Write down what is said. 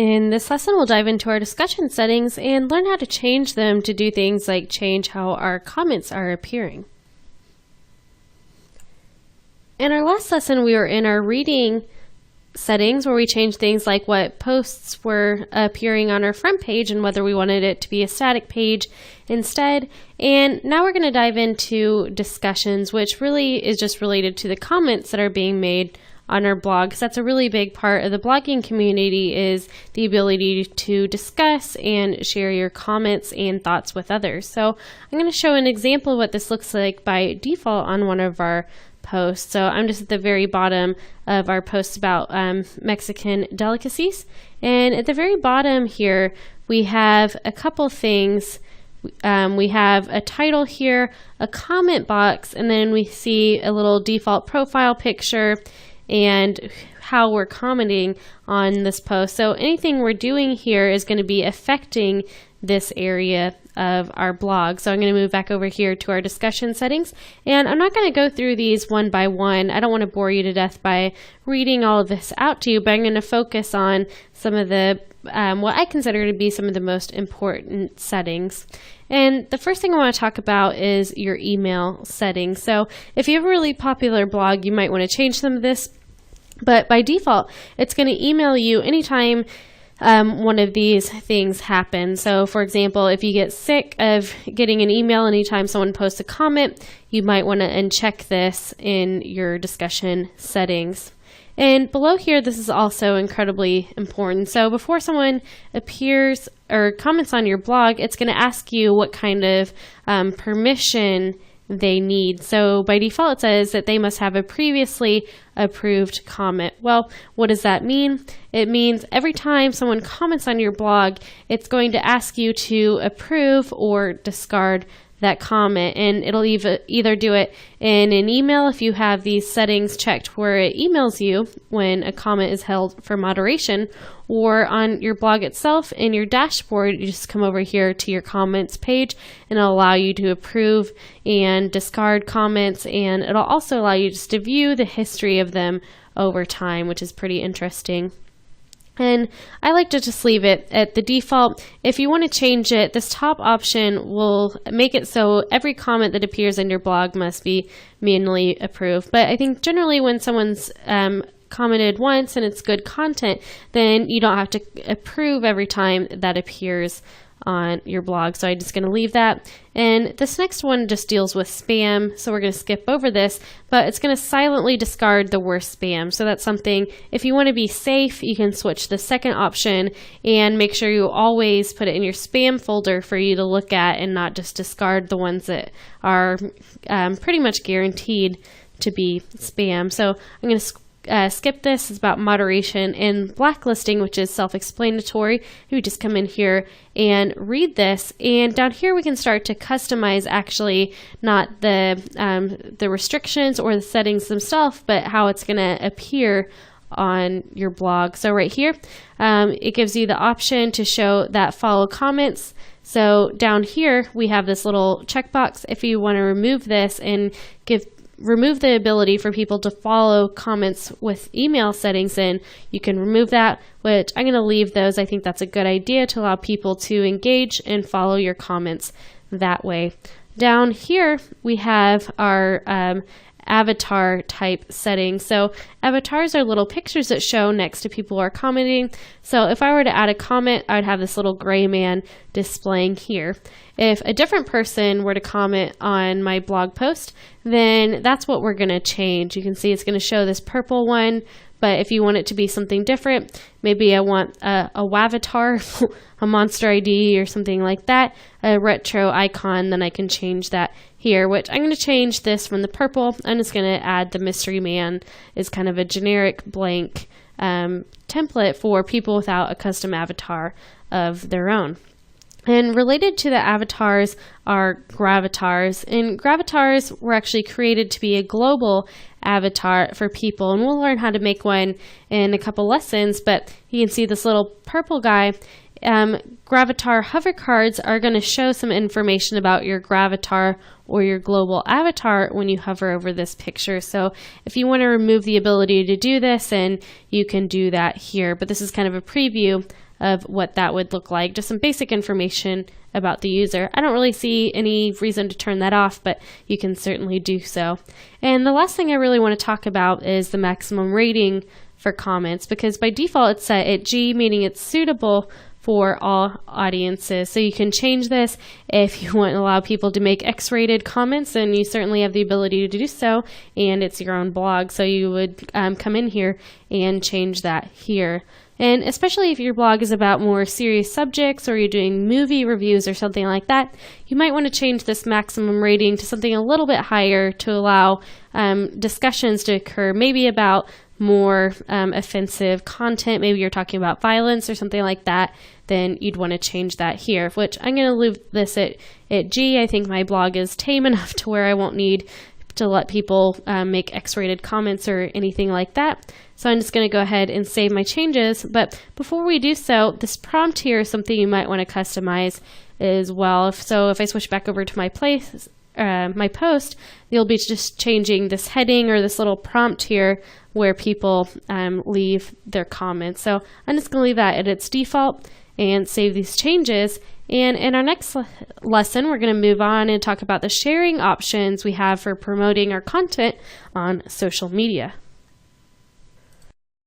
In this lesson, we'll dive into our discussion settings and learn how to change them to do things like change how our comments are appearing. In our last lesson, we were in our reading settings where we changed things like what posts were appearing on our front page and whether we wanted it to be a static page instead. And now we're going to dive into discussions, which really is just related to the comments that are being made on our blog, because that's a really big part of the blogging community, is the ability to discuss and share your comments and thoughts with others. So I'm going to show an example of what this looks like by default on one of our posts. So I'm just at the very bottom of our post about Mexican delicacies, and at the very bottom here we have a couple things. We have a title here, a comment box, and then we see a little default profile picture and how we're commenting on this post. So anything we're doing here is going to be affecting this area of our blog. So I'm going to move back over here to our discussion settings, and I'm not going to go through these one by one. I don't want to bore you to death by reading all of this out to you, but I'm going to focus on some of the what I consider to be some of the most important settings. And the first thing I want to talk about is your email settings. So if you have a really popular blog, you might want to change some of this, but by default, it's going to email you anytime one of these things happens. So for example, if you get sick of getting an email anytime someone posts a comment, you might want to uncheck this in your discussion settings. And below here, this is also incredibly important. So before someone appears or comments on your blog, it's going to ask you what kind of permission they need. So by default, it says that they must have a previously approved comment. Well, what does that mean? It means every time someone comments on your blog, it's going to ask you to approve or discard that comment, and it'll either do it in an email if you have these settings checked where it emails you when a comment is held for moderation, or on your blog itself in your dashboard, you just come over here to your comments page and it'll allow you to approve and discard comments, and it'll also allow you just to view the history of them over time, which is pretty interesting. And I like to just leave it at the default. If you want to change it, this top option will make it so every comment that appears in your blog must be manually approved. But I think generally when someone's commented once and it's good content, then you don't have to approve every time that appears on your blog. So I'm just going to leave that. And this next one just deals with spam, so we're going to skip over this, but it's going to silently discard the worst spam. So that's something, if you want to be safe, you can switch the second option and make sure you always put it in your spam folder for you to look at and not just discard the ones that are pretty much guaranteed to be spam. So I'm going to skip this. It's about moderation and blacklisting, which is self-explanatory. You just come in here and read this, and down here we can start to customize actually not the restrictions or the settings themselves, but how it's going to appear on your blog. So right here, it gives you the option to show that follow comments. So down here we have this little checkbox. If you want to remove this and remove the ability for people to follow comments with email settings in, you can remove that, which I'm going to leave those. I think that's a good idea to allow people to engage and follow your comments that way. Down here we have our avatar type settings. So avatars are little pictures that show next to people who are commenting. So if I were to add a comment, I would have this little gray man displaying here. If a different person were to comment on my blog post, then that's what we're going to change. You can see it's going to show this purple one, but if you want it to be something different, maybe I want a wavatar, a monster ID or something like that, a retro icon, then I can change that here, which I'm going to change this from the purple. I'm just going to add the mystery man as kind of a generic blank template for people without a custom avatar of their own. And related to the avatars are gravatars. And gravatars were actually created to be a global avatar for people. And we'll learn how to make one in a couple lessons, but you can see this little purple guy. Gravatar hover cards are going to show some information about your gravatar or your global avatar when you hover over this picture. So if you want to remove the ability to do this, and you can do that here, but this is kind of a preview of what that would look like, just some basic information about the user. I don't really see any reason to turn that off, but you can certainly do so. And the last thing I really want to talk about is the maximum rating for comments, because by default it's set at G, meaning it's suitable for all audiences. So you can change this if you want to allow people to make X-rated comments, and you certainly have the ability to do so, and it's your own blog, so you would come in here and change that here. And especially if your blog is about more serious subjects, or you're doing movie reviews or something like that, you might want to change this maximum rating to something a little bit higher to allow discussions to occur, maybe about more offensive content. Maybe you're talking about violence or something like that, then you'd want to change that here, which I'm going to leave this at G. I think my blog is tame enough to where I won't need to let people make X-rated comments or anything like that. So I'm just going to go ahead and save my changes. But before we do so, this prompt here is something you might want to customize as well. So if I switch back over to my post, you'll be just changing this heading or this little prompt here where people leave their comments. So I'm just going to leave that at its default and save these changes. And in our next lesson, we're going to move on and talk about the sharing options we have for promoting our content on social media.